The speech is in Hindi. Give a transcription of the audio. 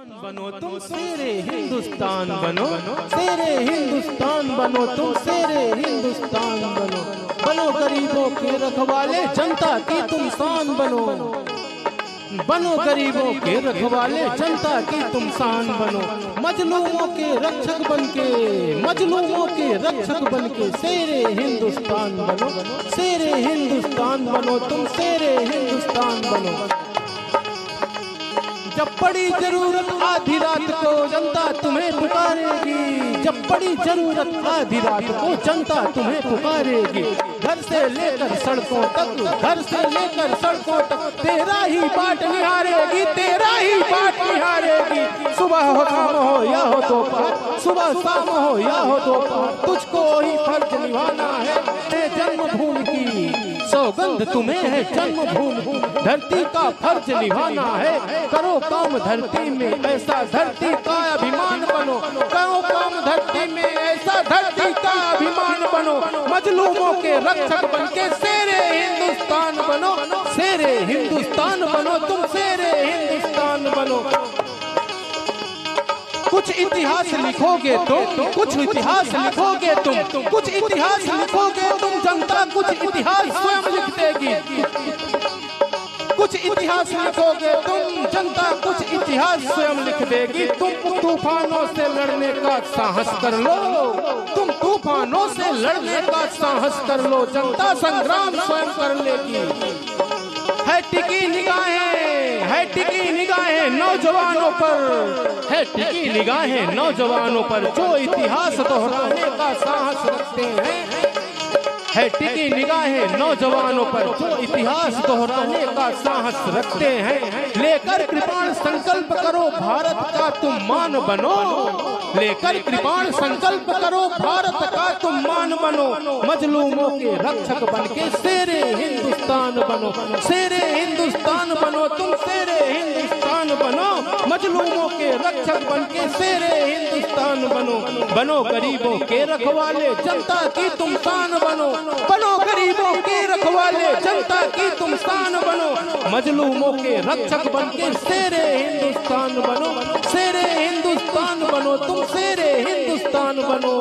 बनो तुम शेरे हिंदुस्तान बनो, शेरे हिंदुस्तान बनो तुम, शेरे हिंदुस्तान बनो। बनो गरीबों के रखवाले, जनता की तुम शान बनो। बनो गरीबों के रखवाले, जनता की तुम शान बनो। मजलूमों के रक्षक बनके, मजलूमों के रक्षक बनके शेरे हिंदुस्तान बनो, शेरे हिंदुस्तान बनो तुम, शेरे हिंदुस्तान बनो। जब पड़ी जरूरत आधी रात को जनता तुम्हें पुकारेगी, जब पड़ी जरूरत आधी रात को जनता तुम्हें पुकारेगी। घर से लेकर सड़कों तक, घर से लेकर सड़कों तक तेरा ही बाट निहारेगी, तेरा ही बाट निहारेगी। सुबह हो शाम हो या हो दोपहर, सुबह शाम हो या हो दोपहर, तुझको ही फर्ज निभाना है जन्मभूमि की सौगंध तुम्हें है जन्मभूमि। धरती का फर्ज निभाना है, करो काम धरती में ऐसा, धरती का अभिमान बनो। करो काम धरती में ऐसा, धरती का अभिमान बनो। मजलूमों के रक्षक बनके शेरे हिंदुस्तान बनो, शेरे हिंदुस्तान बनो तुम, शेरे हिंदुस्तान बनो। कुछ इतिहास लिखोगे तुम, कुछ इतिहास लिखोगे तुम, कुछ इतिहास लिखोगे तुम, जनता कुछ इतिहास स्वयं लिख देगी। कुछ इतिहास लिखोगे तुम, जनता कुछ इतिहास स्वयं लिख देगी। तुम तूफानों से लड़ने का साहस कर लो, तुम तूफानों से लड़ने का साहस कर लो, जनता संग्राम स्वयं कर लेगी। है टिकी निगाहें, है टिकी निगाहें नौजवानों पर, है टिकी निगाहें नौजवानों पर जो इतिहास दोहराने का साहस रखते हैं। है टिकी निगाहें नौजवानों पर जो इतिहास दोहराने का साहस रखते हैं। लेकर कृपाण संकल्प करो भारत का तुम मान बनो, लेकर कृपाण संकल्प करो भारत का तुम मान बनो। मजलूमों के रक्षक बनके शेरे हिंदुस्तान बनो, शेरे हिंदुस्तान बनो तुम, शेरे हिंदुस्तान बनो। मजलूमों के रक्षक बनके शेरे हिंदुस्तान बनो। बनो गरीबों के रखवाले, जनता की तुम शान बनो। बनो गरीबों के रखवाले, जनता की तुम शान बनो। मजलूमों के रक्षक बनके शेरे हिंदुस्तान बनो, शेरे हिंदुस्तान बनो तुम, शेरे हिंदुस्तान बनो।